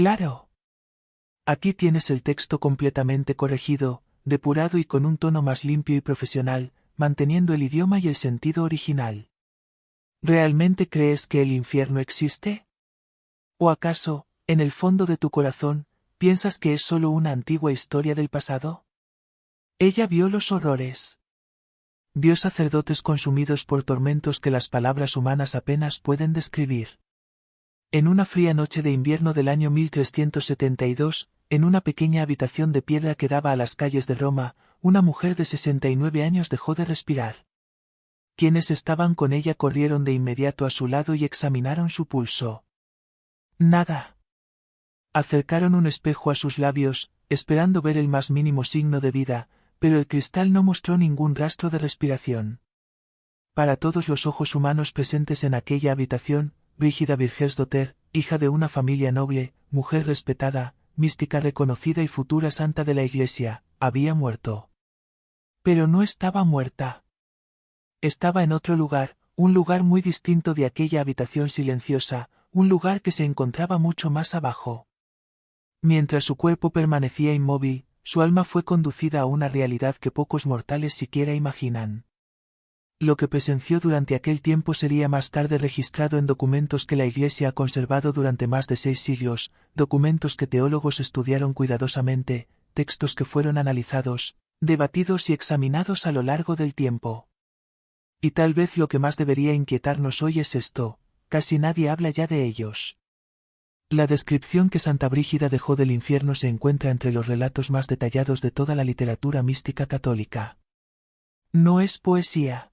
Claro. Aquí tienes el texto completamente corregido, depurado y con un tono más limpio y profesional, manteniendo el idioma y el sentido original. ¿Realmente crees que el infierno existe? ¿O acaso, en el fondo de tu corazón, piensas que es solo una antigua historia del pasado? Ella vio los horrores. Vio sacerdotes consumidos por tormentos que las palabras humanas apenas pueden describir. En una fría noche de invierno del año 1372, en una pequeña habitación de piedra que daba a las calles de Roma, una mujer de 69 años dejó de respirar. Quienes estaban con ella corrieron de inmediato a su lado y examinaron su pulso. Nada. Acercaron un espejo a sus labios, esperando ver el más mínimo signo de vida, pero el cristal no mostró ningún rastro de respiración. Para todos los ojos humanos presentes en aquella habitación, Brígida Virgensdotter, hija de una familia noble, mujer respetada, mística reconocida y futura santa de la Iglesia, había muerto. Pero no estaba muerta. Estaba en otro lugar, un lugar muy distinto de aquella habitación silenciosa, un lugar que se encontraba mucho más abajo. Mientras su cuerpo permanecía inmóvil, su alma fue conducida a una realidad que pocos mortales siquiera imaginan. Lo que presenció durante aquel tiempo sería más tarde registrado en documentos que la Iglesia ha conservado durante más de 6 siglos, documentos que teólogos estudiaron cuidadosamente, textos que fueron analizados, debatidos y examinados a lo largo del tiempo. Y tal vez lo que más debería inquietarnos hoy es esto: casi nadie habla ya de ellos. La descripción que Santa Brígida dejó del infierno se encuentra entre los relatos más detallados de toda la literatura mística católica. No es poesía.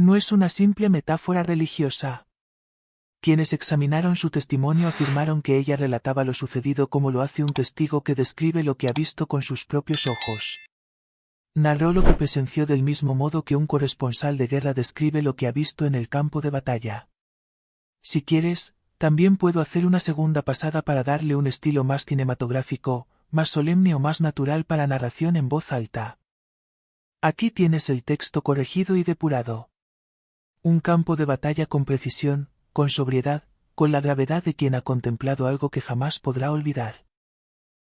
No es una simple metáfora religiosa. Quienes examinaron su testimonio afirmaron que ella relataba lo sucedido como lo hace un testigo que describe lo que ha visto con sus propios ojos. Narró lo que presenció del mismo modo que un corresponsal de guerra describe lo que ha visto en el campo de batalla. Si quieres, también puedo hacer una segunda pasada para darle un estilo más cinematográfico, más solemne o más natural para narración en voz alta. Aquí tienes el texto corregido y depurado. Un campo de batalla con precisión, con sobriedad, con la gravedad de quien ha contemplado algo que jamás podrá olvidar.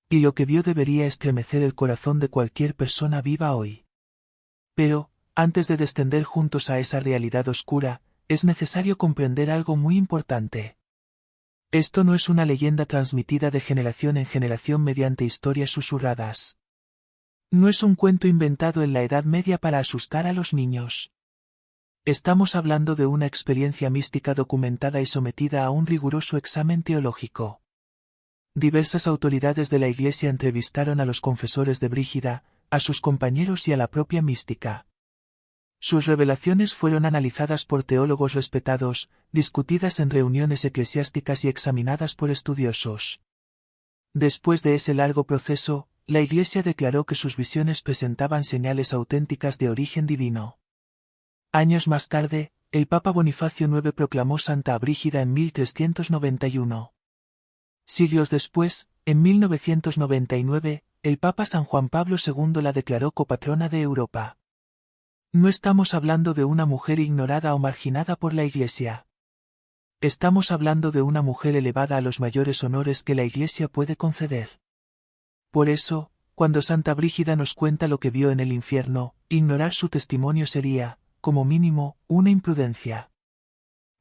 Y lo que vio debería estremecer el corazón de cualquier persona viva hoy. Pero, antes de descender juntos a esa realidad oscura, es necesario comprender algo muy importante. Esto no es una leyenda transmitida de generación en generación mediante historias susurradas. No es un cuento inventado en la Edad Media para asustar a los niños. Estamos hablando de una experiencia mística documentada y sometida a un riguroso examen teológico. Diversas autoridades de la Iglesia entrevistaron a los confesores de Brígida, a sus compañeros y a la propia mística. Sus revelaciones fueron analizadas por teólogos respetados, discutidas en reuniones eclesiásticas y examinadas por estudiosos. Después de ese largo proceso, la Iglesia declaró que sus visiones presentaban señales auténticas de origen divino. Años más tarde, el Papa Bonifacio IX proclamó Santa Brígida en 1391. Siglos después, en 1999, el Papa San Juan Pablo II la declaró copatrona de Europa. No estamos hablando de una mujer ignorada o marginada por la Iglesia. Estamos hablando de una mujer elevada a los mayores honores que la Iglesia puede conceder. Por eso, cuando Santa Brígida nos cuenta lo que vio en el infierno, ignorar su testimonio sería, como mínimo, una imprudencia.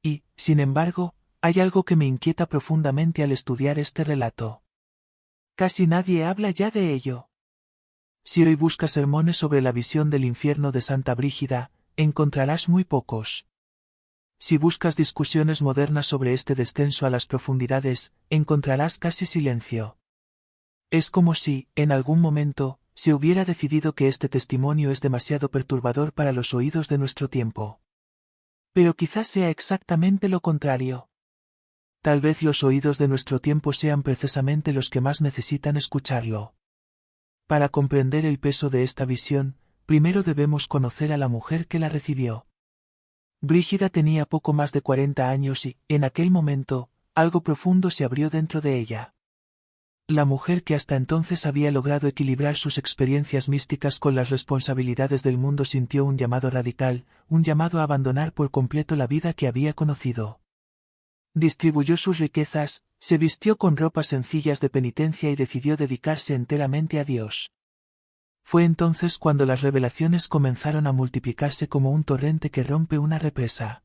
Y, sin embargo, hay algo que me inquieta profundamente al estudiar este relato. Casi nadie habla ya de ello. Si hoy buscas sermones sobre la visión del infierno de Santa Brígida, encontrarás muy pocos. Si buscas discusiones modernas sobre este descenso a las profundidades, encontrarás casi silencio. Es como si, en algún momento, se hubiera decidido que este testimonio es demasiado perturbador para los oídos de nuestro tiempo. Pero quizás sea exactamente lo contrario. Tal vez los oídos de nuestro tiempo sean precisamente los que más necesitan escucharlo. Para comprender el peso de esta visión, primero debemos conocer a la mujer que la recibió. Brígida tenía poco más de 40 años y, en aquel momento, algo profundo se abrió dentro de ella. La mujer que hasta entonces había logrado equilibrar sus experiencias místicas con las responsabilidades del mundo sintió un llamado radical, un llamado a abandonar por completo la vida que había conocido. Distribuyó sus riquezas, Se vistió con ropas sencillas de penitencia y decidió dedicarse enteramente a Dios. Fue entonces cuando las revelaciones comenzaron a multiplicarse como un torrente que rompe una represa.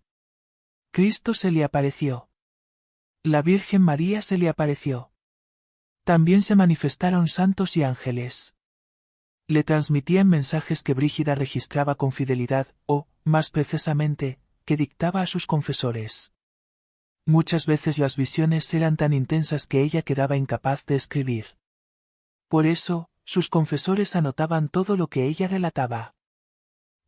Cristo se le apareció. La Virgen María se le apareció. También se manifestaron santos y ángeles. Le transmitían mensajes que Brígida registraba con fidelidad, o, más precisamente, que dictaba a sus confesores. Muchas veces las visiones eran tan intensas que ella quedaba incapaz de escribir. Por eso, sus confesores anotaban todo lo que ella relataba.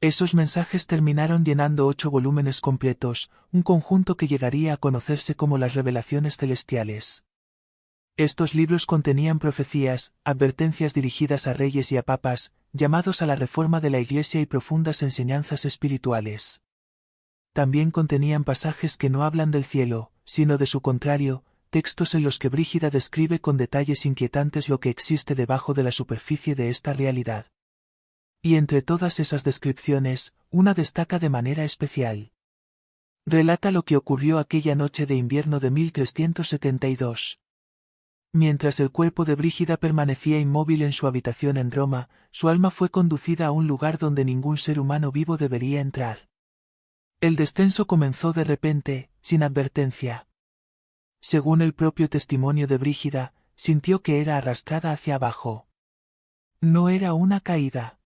Esos mensajes terminaron llenando 8 volúmenes completos, un conjunto que llegaría a conocerse como las Revelaciones Celestiales. Estos libros contenían profecías, advertencias dirigidas a reyes y a papas, llamados a la reforma de la Iglesia y profundas enseñanzas espirituales. También contenían pasajes que no hablan del cielo, sino de su contrario, textos en los que Brígida describe con detalles inquietantes lo que existe debajo de la superficie de esta realidad. Y entre todas esas descripciones, una destaca de manera especial. Relata lo que ocurrió aquella noche de invierno de 1372. Mientras el cuerpo de Brígida permanecía inmóvil en su habitación en Roma, su alma fue conducida a un lugar donde ningún ser humano vivo debería entrar. El descenso comenzó de repente, sin advertencia. Según el propio testimonio de Brígida, sintió que era arrastrada hacia abajo. No era una caída.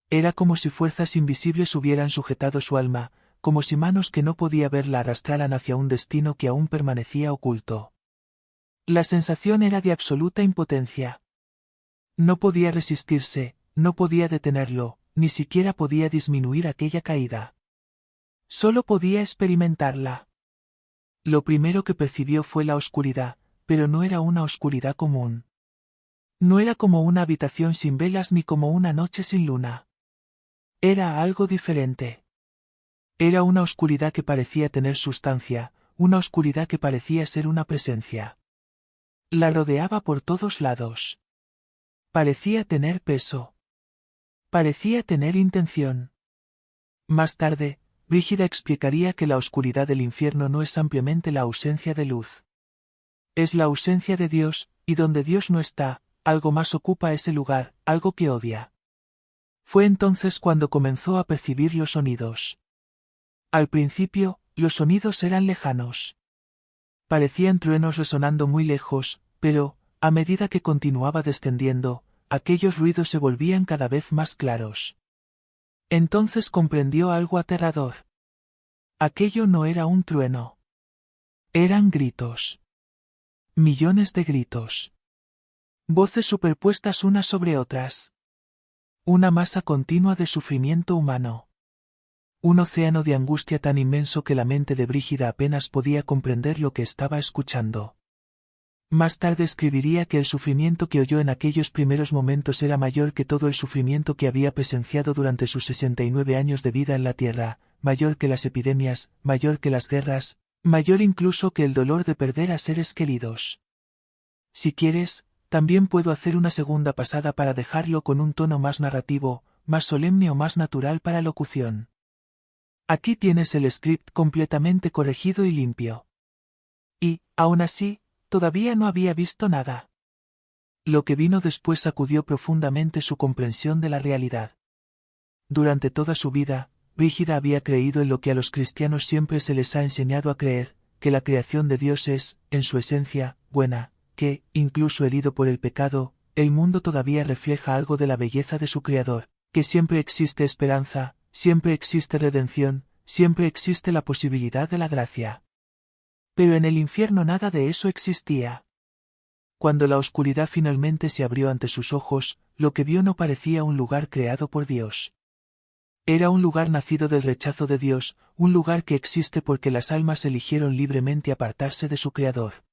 Era como si fuerzas invisibles hubieran sujetado su alma, como si manos que no podía ver la arrastraran hacia un destino que aún permanecía oculto. La sensación era de absoluta impotencia. No podía resistirse, no podía detenerlo, ni siquiera podía disminuir aquella caída. Solo podía experimentarla. Lo primero que percibió fue la oscuridad, pero no era una oscuridad común. No era como una habitación sin velas ni como una noche sin luna. Era algo diferente. Era una oscuridad que parecía tener sustancia, una oscuridad que parecía ser una presencia. La rodeaba por todos lados. Parecía tener peso. Parecía tener intención. Más tarde, Brígida explicaría que la oscuridad del infierno no es ampliamente la ausencia de luz. Es la ausencia de Dios, y donde Dios no está, algo más ocupa ese lugar, algo que odia. Fue entonces cuando comenzó a percibir los sonidos. Al principio, los sonidos eran lejanos. Parecían truenos resonando muy lejos, pero, a medida que continuaba descendiendo, aquellos ruidos se volvían cada vez más claros. Entonces comprendió algo aterrador. Aquello no era un trueno. Eran gritos. Millones de gritos. Voces superpuestas unas sobre otras. Una masa continua de sufrimiento humano. Un océano de angustia tan inmenso que la mente de Brígida apenas podía comprender lo que estaba escuchando. Más tarde escribiría que el sufrimiento que oyó en aquellos primeros momentos era mayor que todo el sufrimiento que había presenciado durante sus 69 años de vida en la tierra, mayor que las epidemias, mayor que las guerras, mayor incluso que el dolor de perder a seres queridos. Si quieres, también puedo hacer una segunda pasada para dejarlo con un tono más narrativo, más solemne o más natural para locución. Aquí tienes el script completamente corregido y limpio. Y, aún así, todavía no había visto nada. Lo que vino después sacudió profundamente su comprensión de la realidad. Durante toda su vida, Brígida había creído en lo que a los cristianos siempre se les ha enseñado a creer, que la creación de Dios es, en su esencia, buena, que, incluso herido por el pecado, el mundo todavía refleja algo de la belleza de su Creador, que siempre existe esperanza, siempre existe redención, siempre existe la posibilidad de la gracia. Pero en el infierno nada de eso existía. Cuando la oscuridad finalmente se abrió ante sus ojos, lo que vio no parecía un lugar creado por Dios. Era un lugar nacido del rechazo de Dios, un lugar que existe porque las almas eligieron libremente apartarse de su Creador.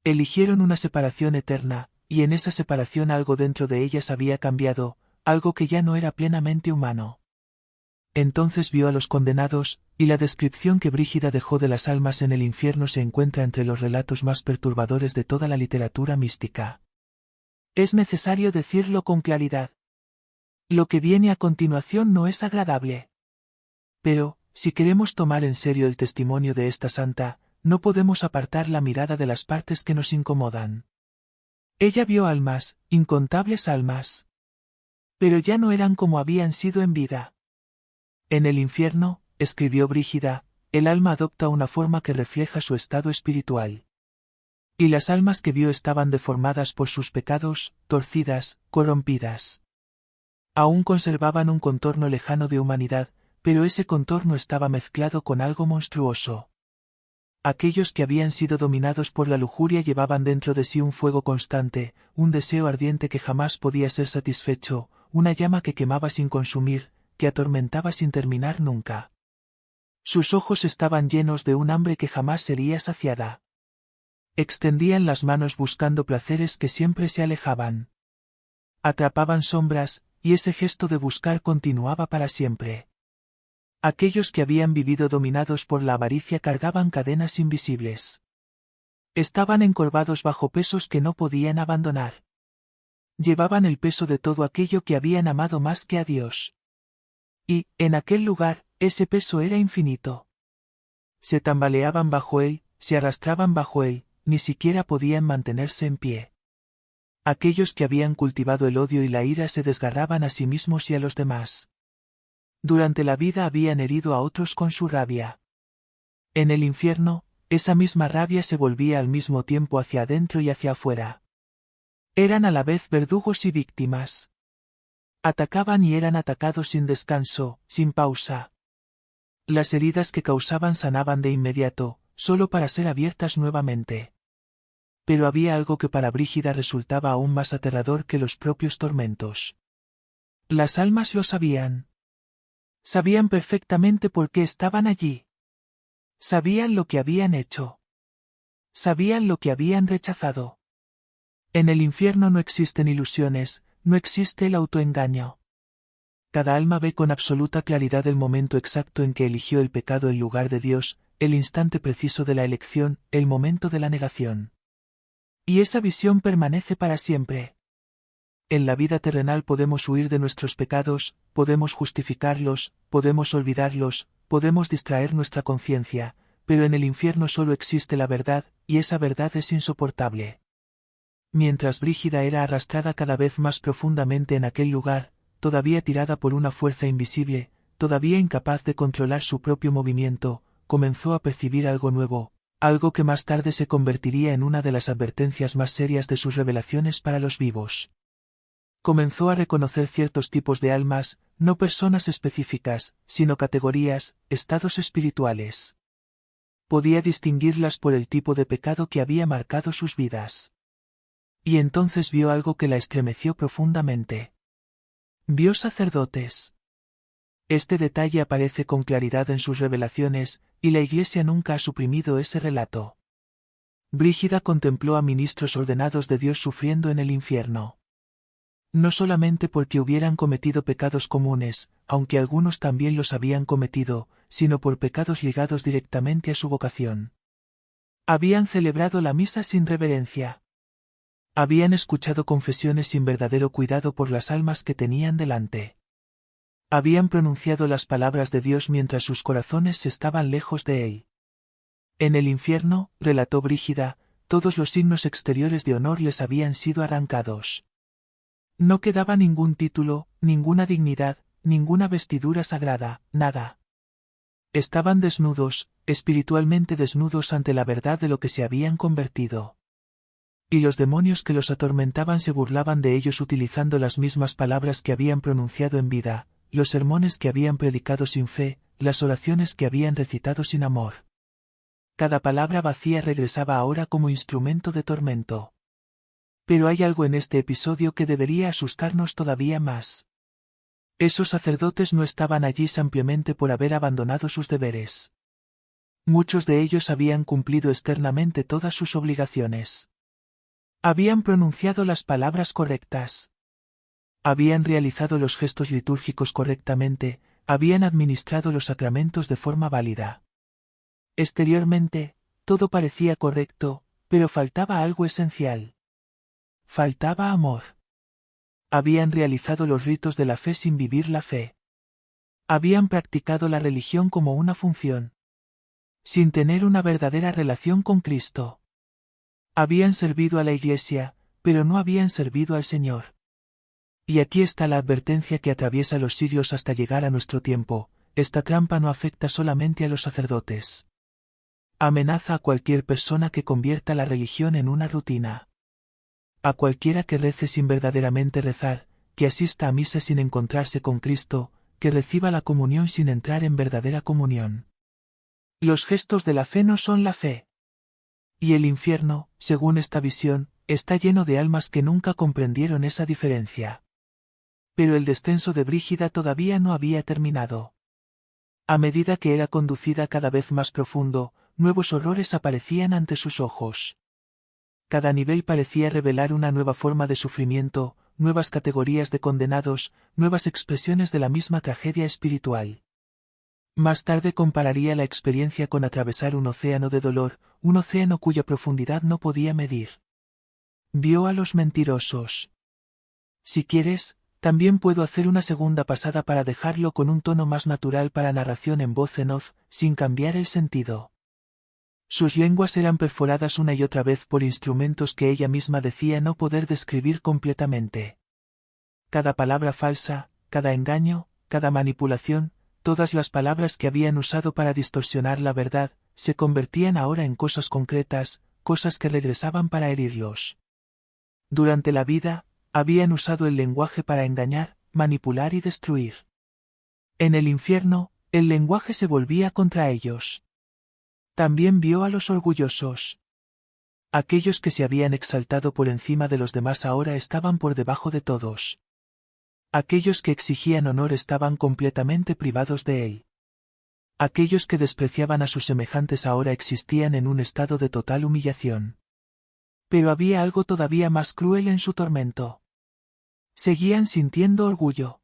Eligieron una separación eterna, y en esa separación algo dentro de ellas había cambiado, algo que ya no era plenamente humano. Entonces vio a los condenados, y la descripción que Brígida dejó de las almas en el infierno se encuentra entre los relatos más perturbadores de toda la literatura mística. Es necesario decirlo con claridad. Lo que viene a continuación no es agradable. Pero, si queremos tomar en serio el testimonio de esta santa, no podemos apartar la mirada de las partes que nos incomodan. Ella vio almas, incontables almas. Pero ya no eran como habían sido en vida. En el infierno, escribió Brígida, el alma adopta una forma que refleja su estado espiritual. Y las almas que vio estaban deformadas por sus pecados, torcidas, corrompidas. Aún conservaban un contorno lejano de humanidad, pero ese contorno estaba mezclado con algo monstruoso. Aquellos que habían sido dominados por la lujuria llevaban dentro de sí un fuego constante, un deseo ardiente que jamás podía ser satisfecho, una llama que quemaba sin consumir, que atormentaba sin terminar nunca. Sus ojos estaban llenos de un hambre que jamás sería saciada. Extendían las manos buscando placeres que siempre se alejaban. Atrapaban sombras, y ese gesto de buscar continuaba para siempre. Aquellos que habían vivido dominados por la avaricia cargaban cadenas invisibles. Estaban encorvados bajo pesos que no podían abandonar. Llevaban el peso de todo aquello que habían amado más que a Dios. Y, en aquel lugar, ese peso era infinito. Se tambaleaban bajo él, se arrastraban bajo él, ni siquiera podían mantenerse en pie. Aquellos que habían cultivado el odio y la ira se desgarraban a sí mismos y a los demás. Durante la vida habían herido a otros con su rabia. En el infierno, esa misma rabia se volvía al mismo tiempo hacia adentro y hacia afuera. Eran a la vez verdugos y víctimas. Atacaban y eran atacados sin descanso, sin pausa. Las heridas que causaban sanaban de inmediato, solo para ser abiertas nuevamente. Pero había algo que para Brígida resultaba aún más aterrador que los propios tormentos. Las almas lo sabían. Sabían perfectamente por qué estaban allí. Sabían lo que habían hecho. Sabían lo que habían rechazado. En el infierno no existen ilusiones, no existe el autoengaño. Cada alma ve con absoluta claridad el momento exacto en que eligió el pecado en lugar de Dios, el instante preciso de la elección, el momento de la negación. Y esa visión permanece para siempre. En la vida terrenal podemos huir de nuestros pecados, podemos justificarlos, podemos olvidarlos, podemos distraer nuestra conciencia, pero en el infierno solo existe la verdad, y esa verdad es insoportable. Mientras Brígida era arrastrada cada vez más profundamente en aquel lugar, todavía tirada por una fuerza invisible, todavía incapaz de controlar su propio movimiento, comenzó a percibir algo nuevo, algo que más tarde se convertiría en una de las advertencias más serias de sus revelaciones para los vivos. Comenzó a reconocer ciertos tipos de almas, no personas específicas, sino categorías, estados espirituales. Podía distinguirlas por el tipo de pecado que había marcado sus vidas. Y entonces vio algo que la estremeció profundamente. Vio sacerdotes. Este detalle aparece con claridad en sus revelaciones, y la Iglesia nunca ha suprimido ese relato. Brígida contempló a ministros ordenados de Dios sufriendo en el infierno. No solamente porque hubieran cometido pecados comunes, aunque algunos también los habían cometido, sino por pecados ligados directamente a su vocación. Habían celebrado la misa sin reverencia. Habían escuchado confesiones sin verdadero cuidado por las almas que tenían delante. Habían pronunciado las palabras de Dios mientras sus corazones estaban lejos de él. En el infierno, relató Brígida, todos los signos exteriores de honor les habían sido arrancados. No quedaba ningún título, ninguna dignidad, ninguna vestidura sagrada, nada. Estaban desnudos, espiritualmente desnudos ante la verdad de lo que se habían convertido. Y los demonios que los atormentaban se burlaban de ellos utilizando las mismas palabras que habían pronunciado en vida, los sermones que habían predicado sin fe, las oraciones que habían recitado sin amor. Cada palabra vacía regresaba ahora como instrumento de tormento. Pero hay algo en este episodio que debería asustarnos todavía más. Esos sacerdotes no estaban allí simplemente por haber abandonado sus deberes. Muchos de ellos habían cumplido externamente todas sus obligaciones. Habían pronunciado las palabras correctas. Habían realizado los gestos litúrgicos correctamente, habían administrado los sacramentos de forma válida. Exteriormente, todo parecía correcto, pero faltaba algo esencial. Faltaba amor. Habían realizado los ritos de la fe sin vivir la fe. Habían practicado la religión como una función. sin tener una verdadera relación con Cristo. Habían servido a la Iglesia, pero no habían servido al Señor. Y aquí está la advertencia que atraviesa los siglos hasta llegar a nuestro tiempo: esta trampa no afecta solamente a los sacerdotes. Amenaza a cualquier persona que convierta la religión en una rutina. A cualquiera que rece sin verdaderamente rezar, que asista a misa sin encontrarse con Cristo, que reciba la comunión sin entrar en verdadera comunión. Los gestos de la fe no son la fe. Y el infierno, según esta visión, está lleno de almas que nunca comprendieron esa diferencia. Pero el descenso de Brígida todavía no había terminado. A medida que era conducida cada vez más profundo, nuevos horrores aparecían ante sus ojos. Cada nivel parecía revelar una nueva forma de sufrimiento, nuevas categorías de condenados, nuevas expresiones de la misma tragedia espiritual. Más tarde compararía la experiencia con atravesar un océano de dolor, un océano cuya profundidad no podía medir. Vio a los mentirosos. Si quieres, también puedo hacer una segunda pasada para dejarlo con un tono más natural para narración en voz en off, sin cambiar el sentido. Sus lenguas eran perforadas una y otra vez por instrumentos que ella misma decía no poder describir completamente. Cada palabra falsa, cada engaño, cada manipulación, todas las palabras que habían usado para distorsionar la verdad, se convertían ahora en cosas concretas, cosas que regresaban para herirlos. Durante la vida, habían usado el lenguaje para engañar, manipular y destruir. En el infierno, el lenguaje se volvía contra ellos. También vio a los orgullosos. Aquellos que se habían exaltado por encima de los demás ahora estaban por debajo de todos. Aquellos que exigían honor estaban completamente privados de él. Aquellos que despreciaban a sus semejantes ahora existían en un estado de total humillación. Pero había algo todavía más cruel en su tormento. Seguían sintiendo orgullo.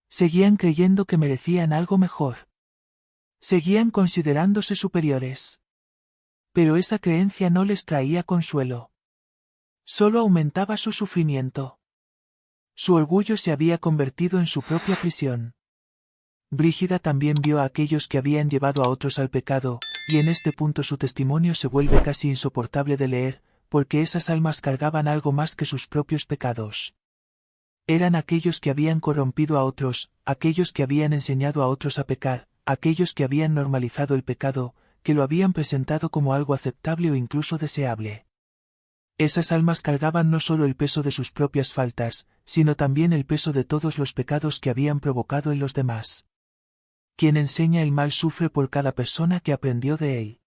Seguían creyendo que merecían algo mejor. Seguían considerándose superiores. Pero esa creencia no les traía consuelo. Solo aumentaba su sufrimiento. Su orgullo se había convertido en su propia prisión. Brígida también vio a aquellos que habían llevado a otros al pecado, y en este punto su testimonio se vuelve casi insoportable de leer, porque esas almas cargaban algo más que sus propios pecados. Eran aquellos que habían corrompido a otros, aquellos que habían enseñado a otros a pecar, aquellos que habían normalizado el pecado, que lo habían presentado como algo aceptable o incluso deseable. Esas almas cargaban no solo el peso de sus propias faltas, sino también el peso de todos los pecados que habían provocado en los demás. Quien enseña el mal sufre por cada persona que aprendió de él.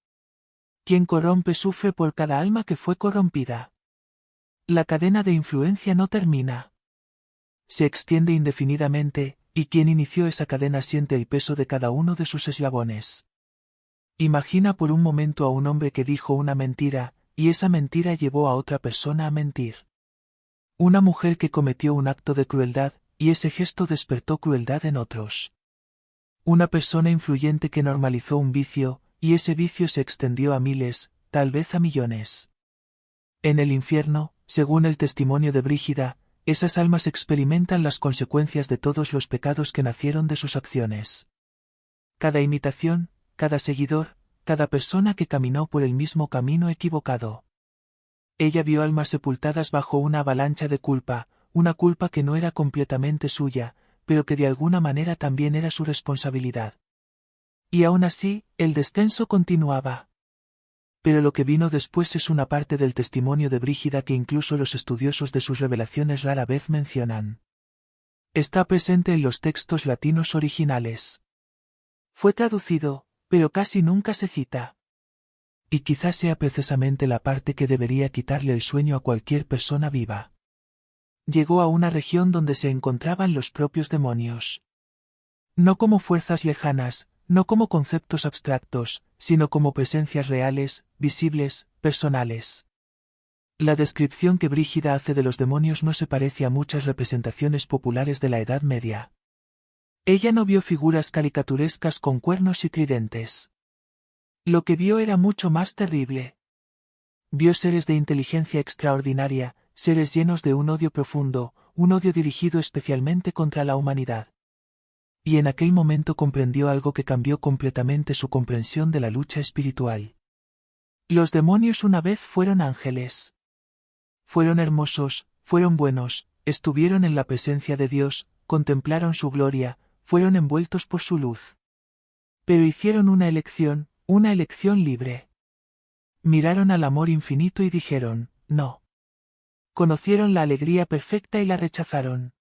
Quien corrompe sufre por cada alma que fue corrompida. La cadena de influencia no termina. Se extiende indefinidamente, y quien inició esa cadena siente el peso de cada uno de sus eslabones. Imagina por un momento a un hombre que dijo una mentira, y esa mentira llevó a otra persona a mentir. Una mujer que cometió un acto de crueldad, y ese gesto despertó crueldad en otros. Una persona influyente que normalizó un vicio, y ese vicio se extendió a miles, tal vez a millones. En el infierno, según el testimonio de Brígida, esas almas experimentan las consecuencias de todos los pecados que nacieron de sus acciones. Cada imitación, cada seguidor, cada persona que caminó por el mismo camino equivocado. Ella vio almas sepultadas bajo una avalancha de culpa, una culpa que no era completamente suya, pero que de alguna manera también era su responsabilidad. Y aún así, el descenso continuaba. Pero lo que vino después es una parte del testimonio de Brígida que incluso los estudiosos de sus revelaciones rara vez mencionan. Está presente en los textos latinos originales. Fue traducido, pero casi nunca se cita. Y quizás sea precisamente la parte que debería quitarle el sueño a cualquier persona viva. Llegó a una región donde se encontraban los propios demonios. No como fuerzas lejanas, no como conceptos abstractos, sino como presencias reales, visibles, personales. La descripción que Brígida hace de los demonios no se parece a muchas representaciones populares de la Edad Media. Ella no vio figuras caricaturescas con cuernos y tridentes. Lo que vio era mucho más terrible. Vio seres de inteligencia extraordinaria, seres llenos de un odio profundo, un odio dirigido especialmente contra la humanidad. y en aquel momento comprendió algo que cambió completamente su comprensión de la lucha espiritual. Los demonios una vez fueron ángeles. Fueron hermosos, fueron buenos, estuvieron en la presencia de Dios, contemplaron su gloria, fueron envueltos por su luz. Pero hicieron una elección libre. Miraron al amor infinito y dijeron, no. Conocieron la alegría perfecta y la rechazaron.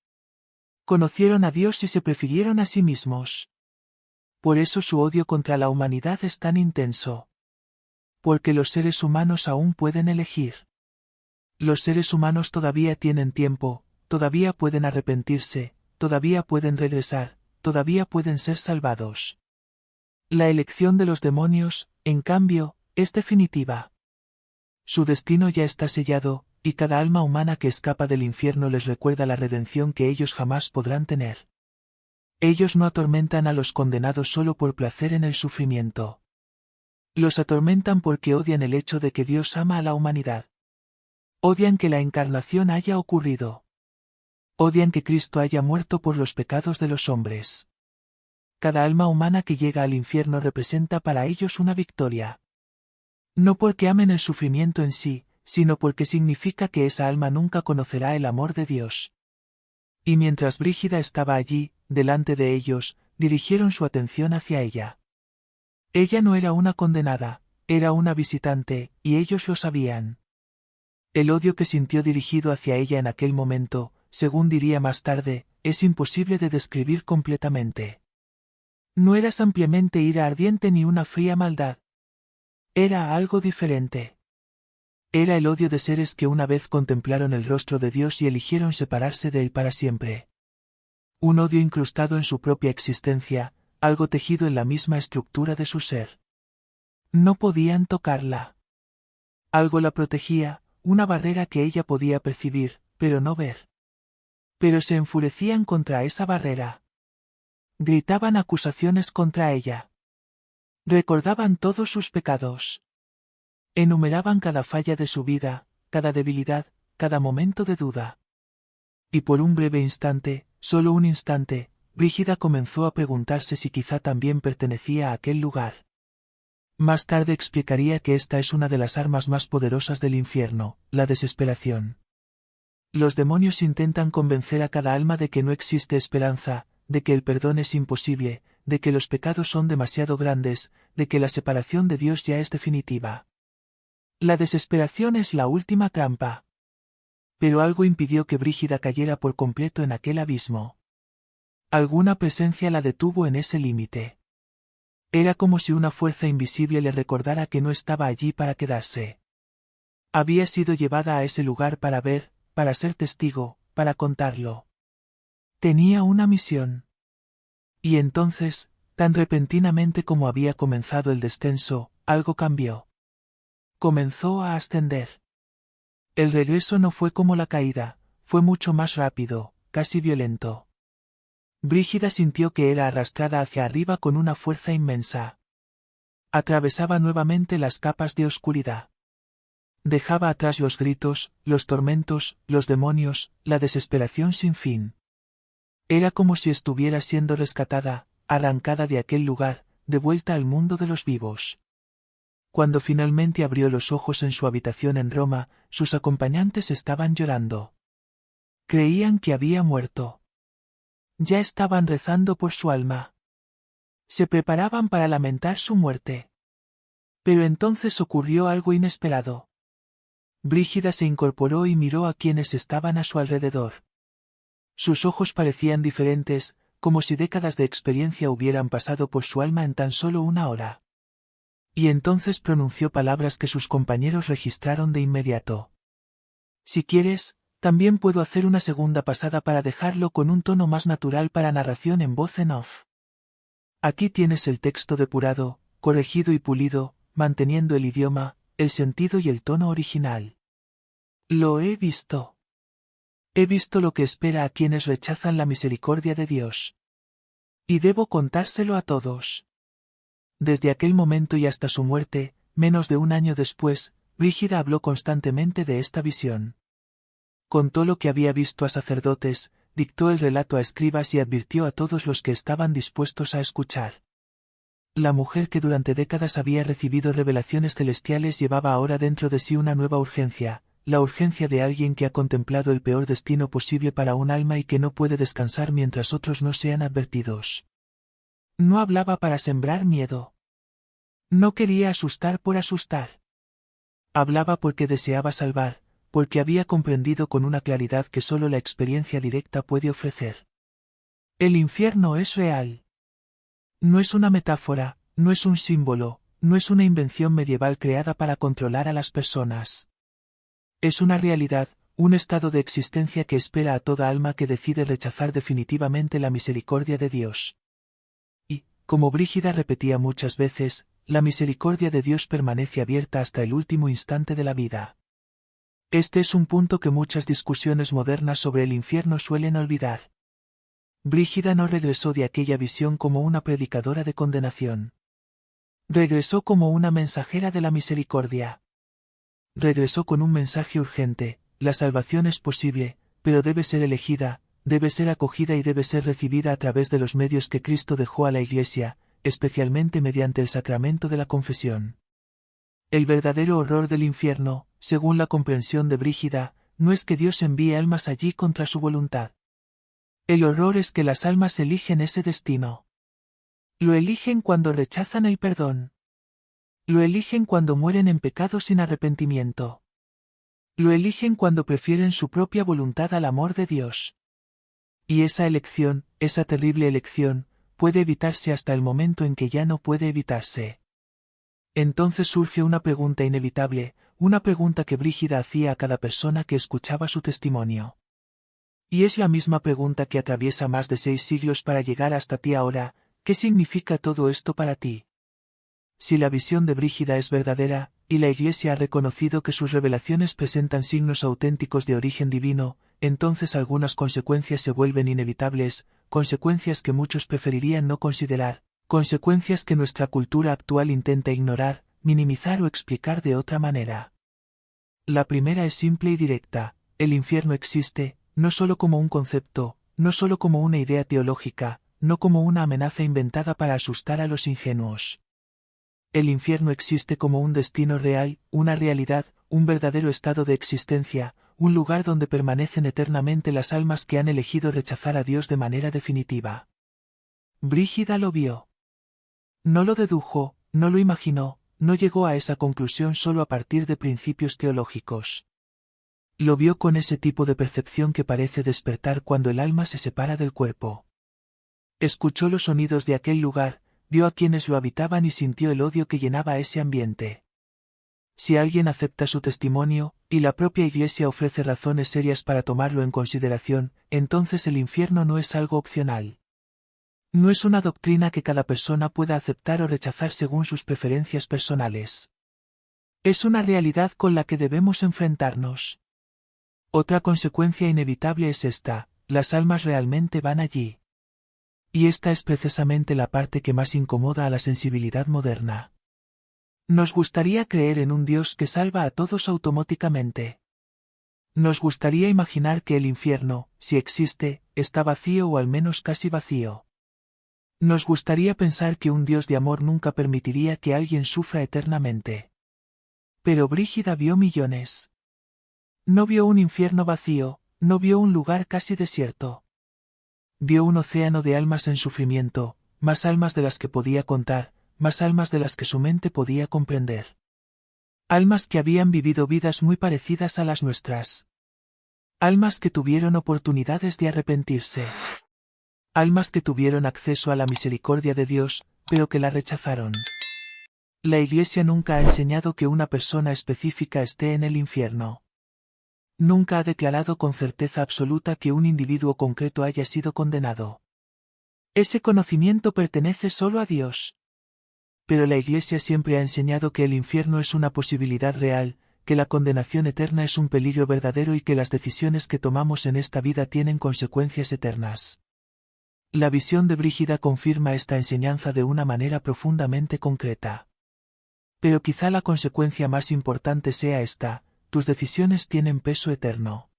Conocieron a Dios y se prefirieron a sí mismos. Por eso su odio contra la humanidad es tan intenso. Porque los seres humanos aún pueden elegir. Los seres humanos todavía tienen tiempo, todavía pueden arrepentirse, todavía pueden regresar, todavía pueden ser salvados. La elección de los demonios, en cambio, es definitiva. Su destino ya está sellado, y cada alma humana que escapa del infierno les recuerda la redención que ellos jamás podrán tener. Ellos no atormentan a los condenados solo por placer en el sufrimiento. Los atormentan porque odian el hecho de que Dios ama a la humanidad. Odian que la encarnación haya ocurrido. Odian que Cristo haya muerto por los pecados de los hombres. Cada alma humana que llega al infierno representa para ellos una victoria. No porque amen el sufrimiento en sí, sino porque significa que esa alma nunca conocerá el amor de Dios. Y mientras Brígida estaba allí, delante de ellos, dirigieron su atención hacia ella. Ella no era una condenada, era una visitante, y ellos lo sabían. El odio que sintió dirigido hacia ella en aquel momento, según diría más tarde, es imposible de describir completamente. No era simplemente ira ardiente ni una fría maldad. Era algo diferente. Era el odio de seres que una vez contemplaron el rostro de Dios y eligieron separarse de él para siempre. Un odio incrustado en su propia existencia, algo tejido en la misma estructura de su ser. No podían tocarla. Algo la protegía, una barrera que ella podía percibir, pero no ver. Pero se enfurecían contra esa barrera. Gritaban acusaciones contra ella. Recordaban todos sus pecados. Enumeraban cada falla de su vida, cada debilidad, cada momento de duda. Y por un breve instante, solo un instante, Brígida comenzó a preguntarse si quizá también pertenecía a aquel lugar. Más tarde explicaría que esta es una de las armas más poderosas del infierno, la desesperación. Los demonios intentan convencer a cada alma de que no existe esperanza, de que el perdón es imposible, de que los pecados son demasiado grandes, de que la separación de Dios ya es definitiva. La desesperación es la última trampa. Pero algo impidió que Brígida cayera por completo en aquel abismo. Alguna presencia la detuvo en ese límite. Era como si una fuerza invisible le recordara que no estaba allí para quedarse. Había sido llevada a ese lugar para ver, para ser testigo, para contarlo. Tenía una misión. Y entonces, tan repentinamente como había comenzado el descenso, algo cambió. Comenzó a ascender. El regreso no fue como la caída, fue mucho más rápido, casi violento. Brígida sintió que era arrastrada hacia arriba con una fuerza inmensa. Atravesaba nuevamente las capas de oscuridad. Dejaba atrás los gritos, los tormentos, los demonios, la desesperación sin fin. Era como si estuviera siendo rescatada, arrancada de aquel lugar, de vuelta al mundo de los vivos. Cuando finalmente abrió los ojos en su habitación en Roma, sus acompañantes estaban llorando. Creían que había muerto. Ya estaban rezando por su alma. Se preparaban para lamentar su muerte. Pero entonces ocurrió algo inesperado. Brígida se incorporó y miró a quienes estaban a su alrededor. Sus ojos parecían diferentes, como si décadas de experiencia hubieran pasado por su alma en tan solo una hora. Y entonces pronunció palabras que sus compañeros registraron de inmediato. Si quieres, también puedo hacer una segunda pasada para dejarlo con un tono más natural para narración en voz en off. Aquí tienes el texto depurado, corregido y pulido, manteniendo el idioma, el sentido y el tono original. Lo he visto. He visto lo que espera a quienes rechazan la misericordia de Dios. Y debo contárselo a todos. Desde aquel momento y hasta su muerte, menos de un año después, Brígida habló constantemente de esta visión. Contó lo que había visto a sacerdotes, dictó el relato a escribas y advirtió a todos los que estaban dispuestos a escuchar. La mujer que durante décadas había recibido revelaciones celestiales llevaba ahora dentro de sí una nueva urgencia, la urgencia de alguien que ha contemplado el peor destino posible para un alma y que no puede descansar mientras otros no sean advertidos. No hablaba para sembrar miedo. No quería asustar por asustar. Hablaba porque deseaba salvar, porque había comprendido con una claridad que solo la experiencia directa puede ofrecer. El infierno es real. No es una metáfora, no es un símbolo, no es una invención medieval creada para controlar a las personas. Es una realidad, un estado de existencia que espera a toda alma que decide rechazar definitivamente la misericordia de Dios. Y, como Brígida repetía muchas veces, la misericordia de Dios permanece abierta hasta el último instante de la vida. Este es un punto que muchas discusiones modernas sobre el infierno suelen olvidar. Brígida no regresó de aquella visión como una predicadora de condenación. Regresó como una mensajera de la misericordia. Regresó con un mensaje urgente: la salvación es posible, pero debe ser elegida, debe ser acogida y debe ser recibida a través de los medios que Cristo dejó a la Iglesia, especialmente mediante el sacramento de la confesión. El verdadero horror del infierno, según la comprensión de Brígida, no es que Dios envíe almas allí contra su voluntad. El horror es que las almas eligen ese destino. Lo eligen cuando rechazan el perdón. Lo eligen cuando mueren en pecado sin arrepentimiento. Lo eligen cuando prefieren su propia voluntad al amor de Dios. Y esa elección, esa terrible elección, puede evitarse hasta el momento en que ya no puede evitarse. Entonces surge una pregunta inevitable, una pregunta que Brígida hacía a cada persona que escuchaba su testimonio. Y es la misma pregunta que atraviesa más de 6 siglos para llegar hasta ti ahora: ¿qué significa todo esto para ti? Si la visión de Brígida es verdadera, y la Iglesia ha reconocido que sus revelaciones presentan signos auténticos de origen divino, entonces algunas consecuencias se vuelven inevitables, consecuencias que muchos preferirían no considerar, consecuencias que nuestra cultura actual intenta ignorar, minimizar o explicar de otra manera. La primera es simple y directa: el infierno existe, no solo como un concepto, no solo como una idea teológica, no como una amenaza inventada para asustar a los ingenuos. El infierno existe como un destino real, una realidad, un verdadero estado de existencia, un lugar donde permanecen eternamente las almas que han elegido rechazar a Dios de manera definitiva. Brígida lo vio. No lo dedujo, no lo imaginó, no llegó a esa conclusión solo a partir de principios teológicos. Lo vio con ese tipo de percepción que parece despertar cuando el alma se separa del cuerpo. Escuchó los sonidos de aquel lugar, vio a quienes lo habitaban y sintió el odio que llenaba ese ambiente. Si alguien acepta su testimonio, y la propia Iglesia ofrece razones serias para tomarlo en consideración, entonces el infierno no es algo opcional. No es una doctrina que cada persona pueda aceptar o rechazar según sus preferencias personales. Es una realidad con la que debemos enfrentarnos. Otra consecuencia inevitable es esta: las almas realmente van allí. Y esta es precisamente la parte que más incomoda a la sensibilidad moderna. Nos gustaría creer en un Dios que salva a todos automáticamente. Nos gustaría imaginar que el infierno, si existe, está vacío o al menos casi vacío. Nos gustaría pensar que un Dios de amor nunca permitiría que alguien sufra eternamente. Pero Brígida vio millones. No vio un infierno vacío, no vio un lugar casi desierto. Vio un océano de almas en sufrimiento, más almas de las que podía contar, más almas de las que su mente podía comprender. Almas que habían vivido vidas muy parecidas a las nuestras. Almas que tuvieron oportunidades de arrepentirse. Almas que tuvieron acceso a la misericordia de Dios, pero que la rechazaron. La Iglesia nunca ha enseñado que una persona específica esté en el infierno. Nunca ha declarado con certeza absoluta que un individuo concreto haya sido condenado. Ese conocimiento pertenece solo a Dios. Pero la Iglesia siempre ha enseñado que el infierno es una posibilidad real, que la condenación eterna es un peligro verdadero y que las decisiones que tomamos en esta vida tienen consecuencias eternas. La visión de Brígida confirma esta enseñanza de una manera profundamente concreta. Pero quizá la consecuencia más importante sea esta: tus decisiones tienen peso eterno.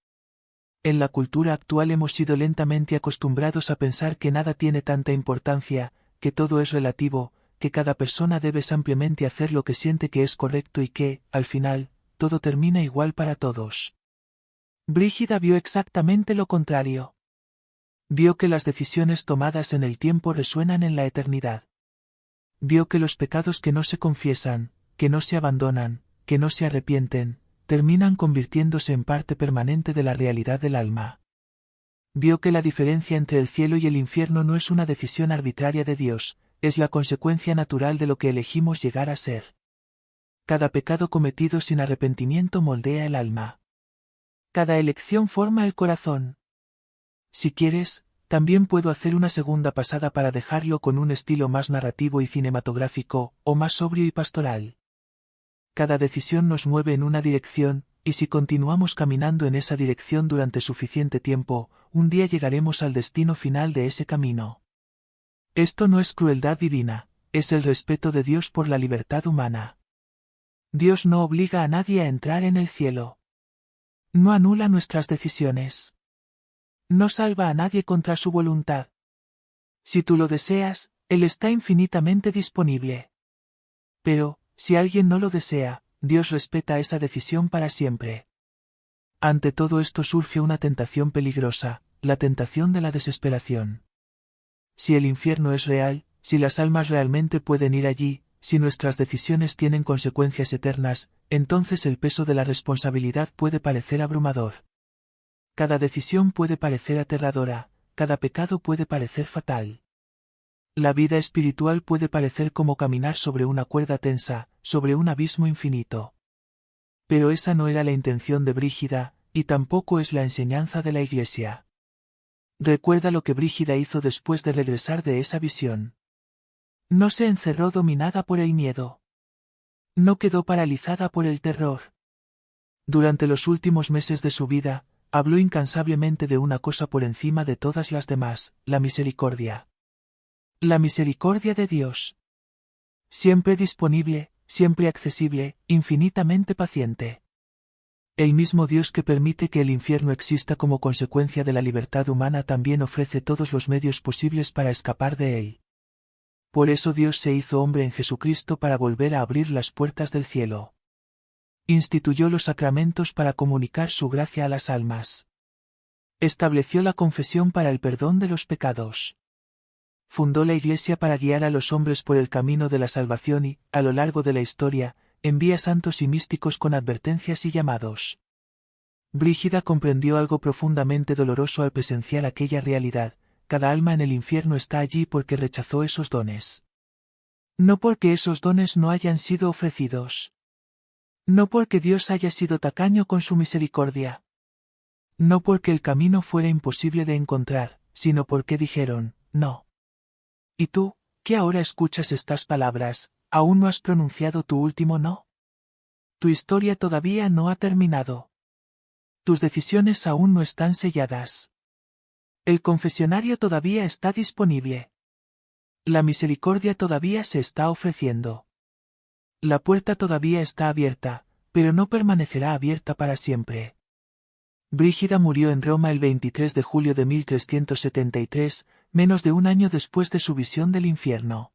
En la cultura actual hemos sido lentamente acostumbrados a pensar que nada tiene tanta importancia, que todo es relativo, que cada persona debe simplemente hacer lo que siente que es correcto y que, al final, todo termina igual para todos. Brígida vio exactamente lo contrario. Vio que las decisiones tomadas en el tiempo resuenan en la eternidad. Vio que los pecados que no se confiesan, que no se abandonan, que no se arrepienten, terminan convirtiéndose en parte permanente de la realidad del alma. Vio que la diferencia entre el cielo y el infierno no es una decisión arbitraria de Dios, es la consecuencia natural de lo que elegimos llegar a ser. Cada pecado cometido sin arrepentimiento moldea el alma. Cada elección forma el corazón. Si quieres, también puedo hacer una segunda pasada para dejarlo con un estilo más narrativo y cinematográfico, o más sobrio y pastoral. Cada decisión nos mueve en una dirección, y si continuamos caminando en esa dirección durante suficiente tiempo, un día llegaremos al destino final de ese camino. Esto no es crueldad divina, es el respeto de Dios por la libertad humana. Dios no obliga a nadie a entrar en el cielo. No anula nuestras decisiones. No salva a nadie contra su voluntad. Si tú lo deseas, Él está infinitamente disponible. Pero, si alguien no lo desea, Dios respeta esa decisión para siempre. Ante todo esto surge una tentación peligrosa, la tentación de la desesperación. Si el infierno es real, si las almas realmente pueden ir allí, si nuestras decisiones tienen consecuencias eternas, entonces el peso de la responsabilidad puede parecer abrumador. Cada decisión puede parecer aterradora, cada pecado puede parecer fatal. La vida espiritual puede parecer como caminar sobre una cuerda tensa, sobre un abismo infinito. Pero esa no era la intención de Brígida, y tampoco es la enseñanza de la Iglesia. Recuerda lo que Brígida hizo después de regresar de esa visión. No se encerró dominada por el miedo. No quedó paralizada por el terror. Durante los últimos meses de su vida, habló incansablemente de una cosa por encima de todas las demás, la misericordia. La misericordia de Dios. Siempre disponible, siempre accesible, infinitamente paciente. El mismo Dios que permite que el infierno exista como consecuencia de la libertad humana también ofrece todos los medios posibles para escapar de él. Por eso Dios se hizo hombre en Jesucristo para volver a abrir las puertas del cielo. Instituyó los sacramentos para comunicar su gracia a las almas. Estableció la confesión para el perdón de los pecados. Fundó la Iglesia para guiar a los hombres por el camino de la salvación y, a lo largo de la historia, envía santos y místicos con advertencias y llamados. Brígida comprendió algo profundamente doloroso al presenciar aquella realidad: cada alma en el infierno está allí porque rechazó esos dones. No porque esos dones no hayan sido ofrecidos. No porque Dios haya sido tacaño con su misericordia. No porque el camino fuera imposible de encontrar, sino porque dijeron, no. ¿Y tú, que ahora escuchas estas palabras, aún no has pronunciado tu último no? Tu historia todavía no ha terminado. Tus decisiones aún no están selladas. El confesionario todavía está disponible. La misericordia todavía se está ofreciendo. La puerta todavía está abierta, pero no permanecerá abierta para siempre. Brígida murió en Roma el 23 de julio de 1373, menos de un año después de su visión del infierno.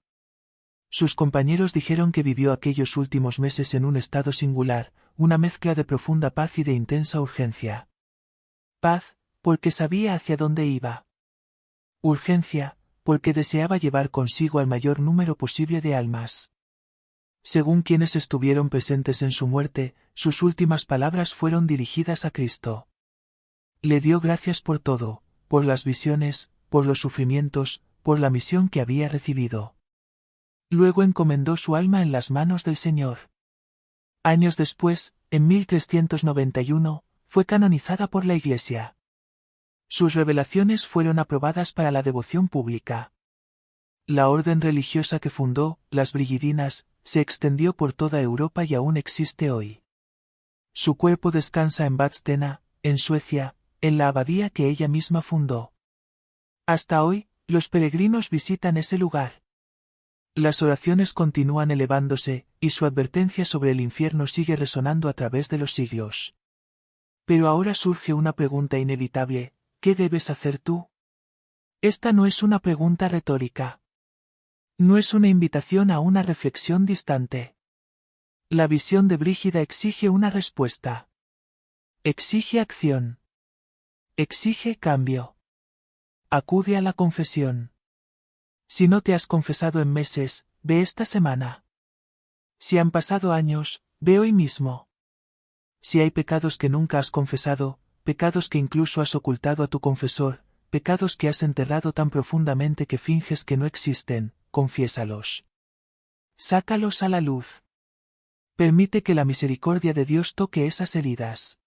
Sus compañeros dijeron que vivió aquellos últimos meses en un estado singular, una mezcla de profunda paz y de intensa urgencia. Paz, porque sabía hacia dónde iba. Urgencia, porque deseaba llevar consigo al mayor número posible de almas. Según quienes estuvieron presentes en su muerte, sus últimas palabras fueron dirigidas a Cristo. Le dio gracias por todo, por las visiones, por los sufrimientos, por la misión que había recibido. Luego encomendó su alma en las manos del Señor. Años después, en 1391, fue canonizada por la Iglesia. Sus revelaciones fueron aprobadas para la devoción pública. La orden religiosa que fundó, las Brigidinas, se extendió por toda Europa y aún existe hoy. Su cuerpo descansa en Vadstena, en Suecia, en la abadía que ella misma fundó. Hasta hoy, los peregrinos visitan ese lugar. Las oraciones continúan elevándose, y su advertencia sobre el infierno sigue resonando a través de los siglos. Pero ahora surge una pregunta inevitable, ¿qué debes hacer tú? Esta no es una pregunta retórica. No es una invitación a una reflexión distante. La visión de Brígida exige una respuesta. Exige acción. Exige cambio. Acude a la confesión. Si no te has confesado en meses, ve esta semana. Si han pasado años, ve hoy mismo. Si hay pecados que nunca has confesado, pecados que incluso has ocultado a tu confesor, pecados que has enterrado tan profundamente que finges que no existen, confiésalos. Sácalos a la luz. Permite que la misericordia de Dios toque esas heridas.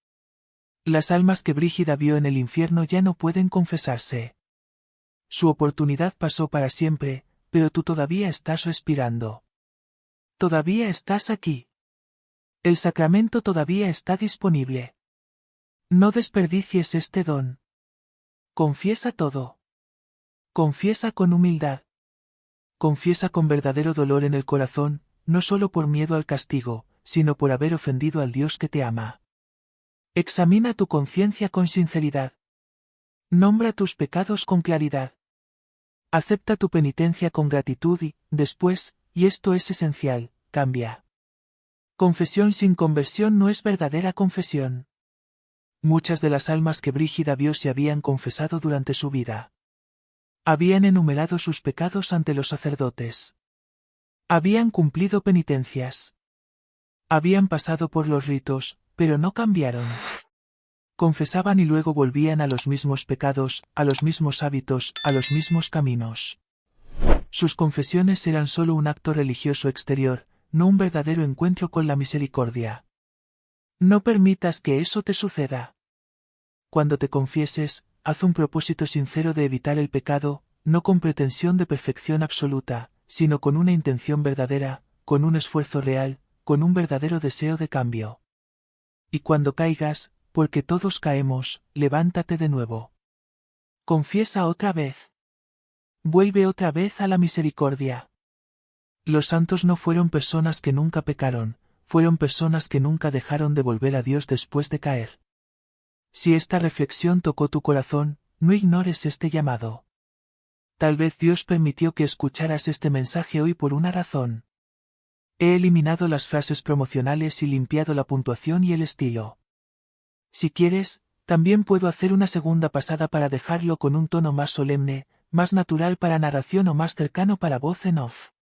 Las almas que Brígida vio en el infierno ya no pueden confesarse. Su oportunidad pasó para siempre, pero tú todavía estás respirando. Todavía estás aquí. El sacramento todavía está disponible. No desperdicies este don. Confiesa todo. Confiesa con humildad. Confiesa con verdadero dolor en el corazón, no solo por miedo al castigo, sino por haber ofendido al Dios que te ama. Examina tu conciencia con sinceridad. Nombra tus pecados con claridad. Acepta tu penitencia con gratitud y, después, y esto es esencial, cambia. Confesión sin conversión no es verdadera confesión. Muchas de las almas que Brígida vio se habían confesado durante su vida. Habían enumerado sus pecados ante los sacerdotes. Habían cumplido penitencias. Habían pasado por los ritos, pero no cambiaron. Confesaban y luego volvían a los mismos pecados, a los mismos hábitos, a los mismos caminos. Sus confesiones eran solo un acto religioso exterior, no un verdadero encuentro con la misericordia. No permitas que eso te suceda. Cuando te confieses, haz un propósito sincero de evitar el pecado, no con pretensión de perfección absoluta, sino con una intención verdadera, con un esfuerzo real, con un verdadero deseo de cambio. Y cuando caigas, porque todos caemos, levántate de nuevo. Confiesa otra vez. Vuelve otra vez a la misericordia. Los santos no fueron personas que nunca pecaron, fueron personas que nunca dejaron de volver a Dios después de caer. Si esta reflexión tocó tu corazón, no ignores este llamado. Tal vez Dios permitió que escucharas este mensaje hoy por una razón. He eliminado las frases promocionales y limpiado la puntuación y el estilo. Si quieres, también puedo hacer una segunda pasada para dejarlo con un tono más solemne, más natural para narración o más cercano para voz en off.